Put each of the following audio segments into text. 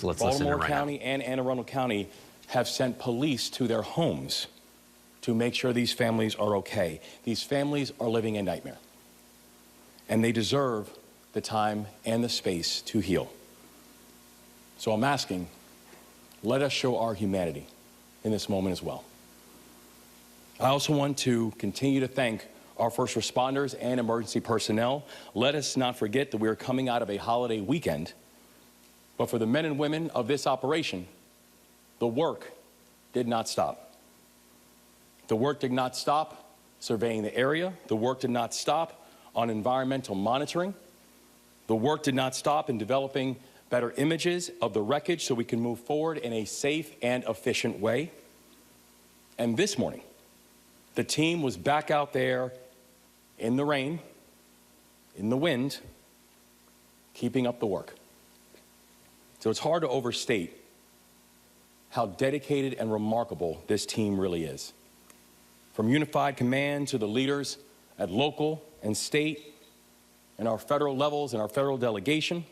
Baltimore County and Anne Arundel County have sent police to their homes to make sure these families are okay. These families are living a nightmare, and they deserve the time and the space to heal. So I'm asking, let us show our humanity in this moment as well. I also want to continue to thank our first responders and emergency personnel. Let us not forget that we are coming out of a holiday weekend, but for the men and women of this operation, the work did not stop. The work did not stop surveying the area. The work did not stop on environmental monitoring. The work did not stop in developing better images of the wreckage so we can move forward in a safe and efficient way. And this morning, the team was back out there in the rain, in the wind, keeping up the work. So it's hard to overstate how dedicated and remarkable this team really is. From Unified Command to the leaders at local and state and our federal levels and our federal delegation,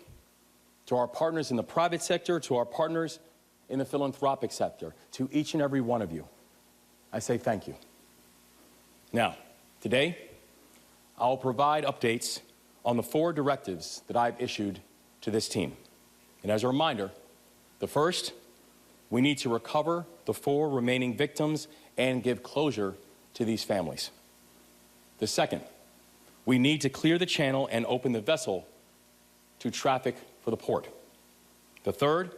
to our partners in the private sector, to our partners in the philanthropic sector, to each and every one of you, I say thank you. Now, today, I'll provide updates on the 4 directives that I've issued to this team. And as a reminder, the first, we need to recover the 4 remaining victims and give closure to these families. The second, we need to clear the channel and open the vessel to traffic for the port. The third,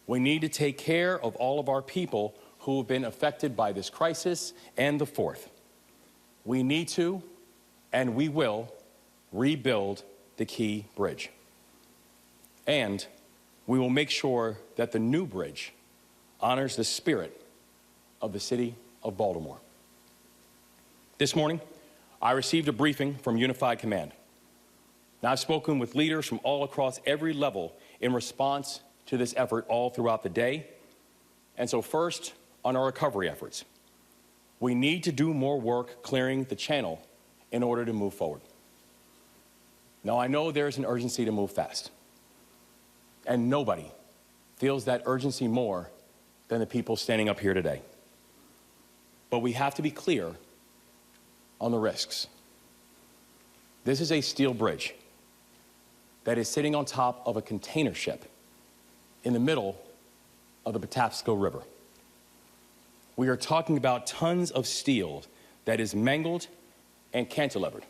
we need to take care of all of our people who have been affected by this crisis. And the fourth, we need to and we will rebuild the Key Bridge. And we will make sure that the new bridge honors the spirit of the city of Baltimore. This morning, I received a briefing from Unified Command. Now, I've spoken with leaders from all across every level in response to this effort all throughout the day. And so first, on our recovery efforts, we need to do more work clearing the channel in order to move forward. Now, I know there's an urgency to move fast, and nobody feels that urgency more than the people standing up here today. But we have to be clear on the risks. This is a steel bridge that is sitting on top of a container ship in the middle of the Patapsco River. We are talking about tons of steel that is mangled and cantilevered.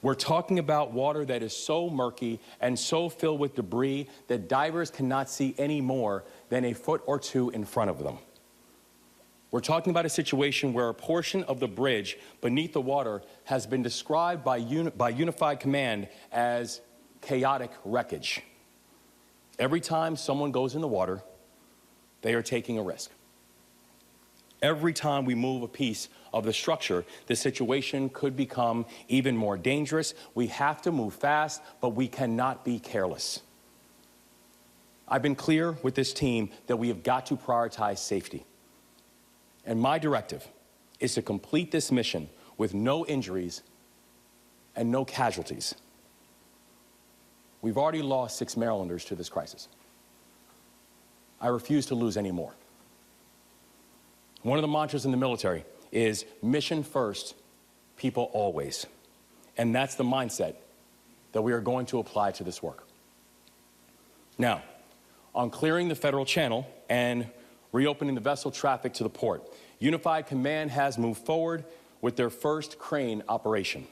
We're talking about water that is so murky and so filled with debris that divers cannot see any more than a foot or 2 in front of them. We're talking about a situation where a portion of the bridge beneath the water has been described by Unified Command as chaotic wreckage. Every time someone goes in the water, they are taking a risk. Every time we move a piece of the structure, the situation could become even more dangerous. We have to move fast, but we cannot be careless. I've been clear with this team that we have got to prioritize safety. And my directive is to complete this mission with no injuries and no casualties. We've already lost 6 Marylanders to this crisis. I refuse to lose any more. One of the mantras in the military is mission first, people always. And that's the mindset that we are going to apply to this work. Now, on clearing the federal channel and reopening the vessel traffic to the port, Unified Command has moved forward with their first crane operation.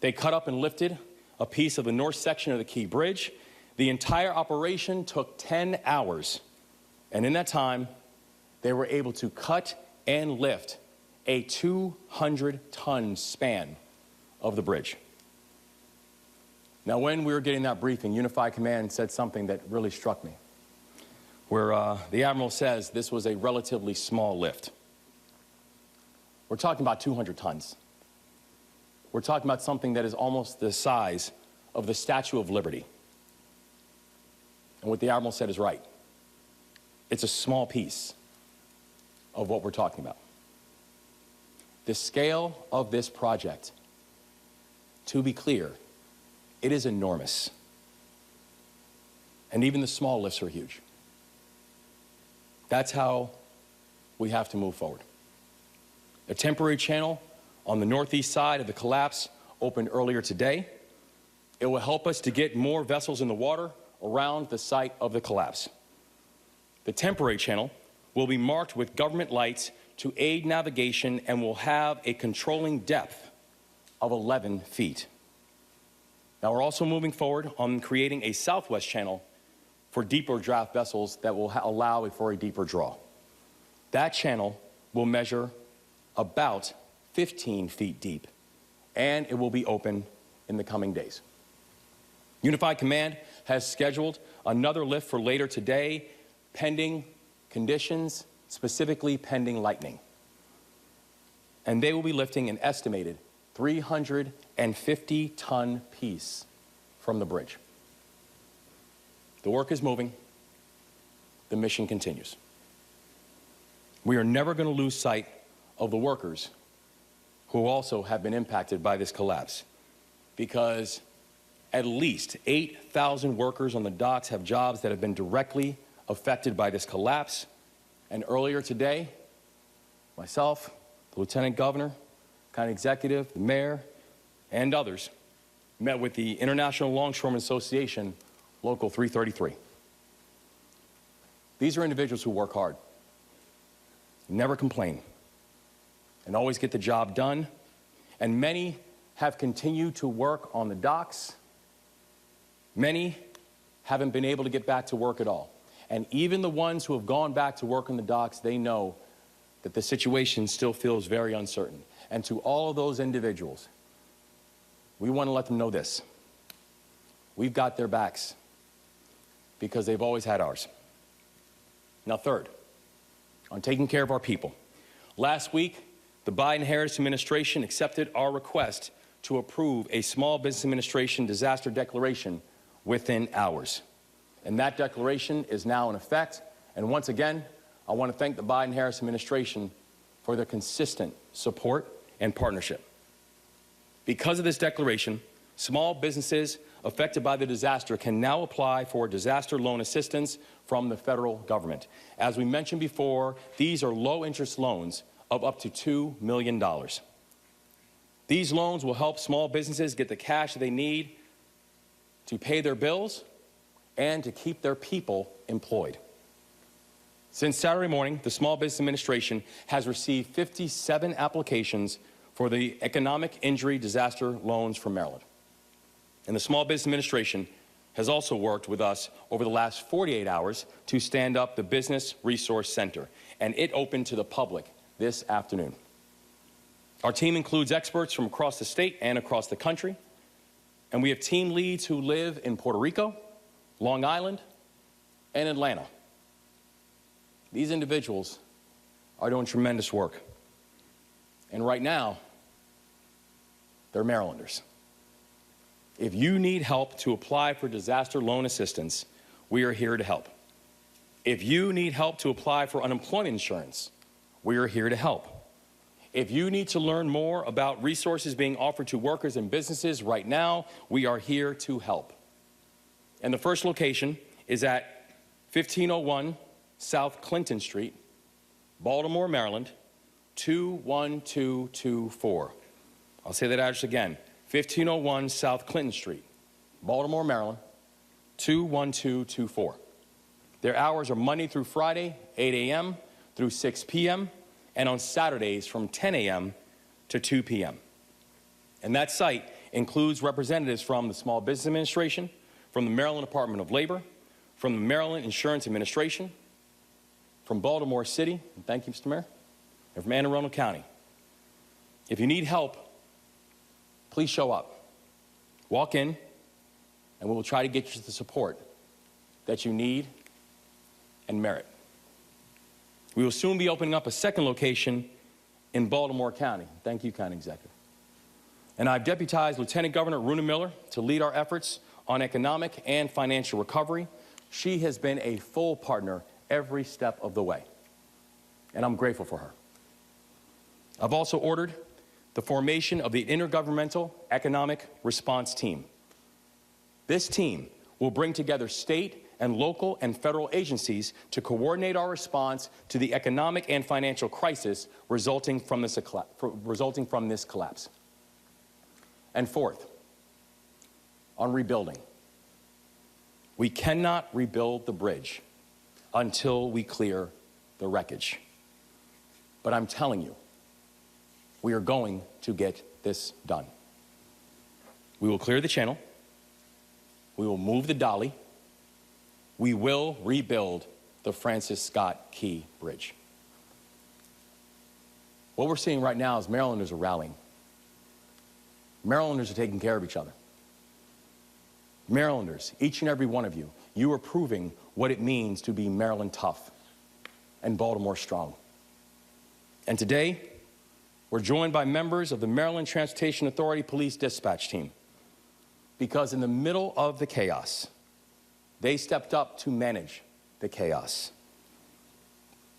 They cut up and lifted a piece of the north section of the Key Bridge. The entire operation took 10 hours. And in that time, they were able to cut and lift a 200-ton span of the bridge. Now, when we were getting that briefing, Unified Command said something that really struck me, where the Admiral says this was a relatively small lift. We're talking about 200 tons. We're talking about something that is almost the size of the Statue of Liberty. And what the Admiral said is right. It's a small piece of what we're talking about. The scale of this project, to be clear, it is enormous. And even the small lifts are huge. That's how we have to move forward. A temporary channel on the northeast side of the collapse opened earlier today. It will help us to get more vessels in the water around the site of the collapse. The temporary channel will be marked with government lights to aid navigation and will have a controlling depth of 11 feet. Now, we're also moving forward on creating a southwest channel for deeper draft vessels that will allow for a deeper draw. That channel will measure about 15 feet deep, and it will be open in the coming days. Unified Command has scheduled another lift for later today, pending conditions, specifically pending lightning. And they will be lifting an estimated 350-ton piece from the bridge. The work is moving. The mission continues. We are never going to lose sight of the workers who also have been impacted by this collapse, because at least 8,000 workers on the docks have jobs that have been directly affected by this collapse. And earlier today, myself, the Lieutenant Governor, County Executive, the Mayor, and others met with the International Longshoremen Association, Local 333. These are individuals who work hard, never complain, and always get the job done. And many have continued to work on the docks. Many haven't been able to get back to work at all. And even the ones who have gone back to work on the docks, they know that the situation still feels very uncertain. And to all of those individuals, we want to let them know this: we've got their backs, because they've always had ours. Now, third, on taking care of our people. Last week, the Biden-Harris administration accepted our request to approve a Small Business Administration disaster declaration within hours. And that declaration is now in effect. And once again, I want to thank the Biden-Harris administration for their consistent support and partnership. Because of this declaration, small businesses affected by the disaster can now apply for disaster loan assistance from the federal government. As we mentioned before, these are low-interest loans of up to $2 million. These loans will help small businesses get the cash they need to pay their bills and to keep their people employed. Since Saturday morning, the Small Business Administration has received 57 applications for the economic injury disaster loans from Maryland. And the Small Business Administration has also worked with us over the last 48 hours to stand up the Business Resource Center, and it opened to the public this afternoon. Our team includes experts from across the state and across the country, and we have team leads who live in Puerto Rico, Long Island, and Atlanta. These individuals are doing tremendous work. And right now, they're Marylanders. If you need help to apply for disaster loan assistance, we are here to help. If you need help to apply for unemployment insurance, we are here to help. If you need to learn more about resources being offered to workers and businesses right now, we are here to help. And the first location is at 1501 South Clinton Street, Baltimore, Maryland, 21224. I'll say that address again, 1501 South Clinton Street, Baltimore, Maryland, 21224. Their hours are Monday through Friday, 8 a.m. through 6 p.m., and on Saturdays from 10 a.m. to 2 p.m. And that site includes representatives from the Small Business Administration, from the Maryland Department of Labor, from the Maryland Insurance Administration, from Baltimore City, and thank you, Mr. Mayor, and from Anne Arundel County. If you need help, please show up. Walk in, and we will try to get you the support that you need and merit. We will soon be opening up a second location in Baltimore County. Thank you, County Executive. And I've deputized Lieutenant Governor Runa Miller to lead our efforts on economic and financial recovery. She has been a full partner every step of the way, and I'm grateful for her. I've also ordered the formation of the Intergovernmental Economic Response Team. This team will bring together state and local and federal agencies to coordinate our response to the economic and financial crisis resulting from this collapse. And fourth, on rebuilding. We cannot rebuild the bridge until we clear the wreckage. But I'm telling you, we are going to get this done. We will clear the channel. We will move the dolly. We will rebuild the Francis Scott Key Bridge. What we're seeing right now is Marylanders are rallying. Marylanders are taking care of each other. Marylanders, each and every one of you, you are proving what it means to be Maryland tough and Baltimore strong. And today, we're joined by members of the Maryland Transportation Authority Police Dispatch Team, because in the middle of the chaos, they stepped up to manage the chaos.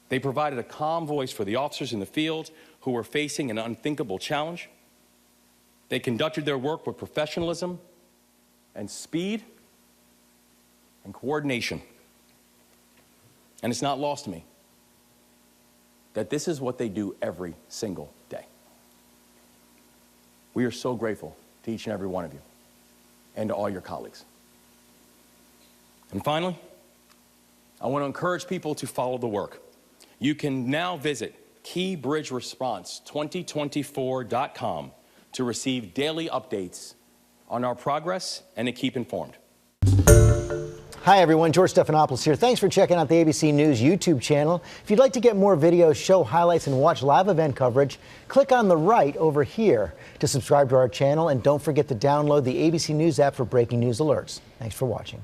They provided a calm voice for the officers in the field who were facing an unthinkable challenge. They conducted their work with professionalism and speed and coordination. And it's not lost to me that this is what they do every single day. We are so grateful to each and every one of you and to all your colleagues. And finally, I want to encourage people to follow the work. You can now visit keybridgeresponse2024.com to receive daily updates on our progress and to keep informed. Hi everyone, George Stephanopoulos here. Thanks for checking out the ABC News YouTube channel. If you'd like to get more videos, show highlights, and watch live event coverage, click on the right over here to subscribe to our channel, and don't forget to download the ABC News app for breaking news alerts. Thanks for watching.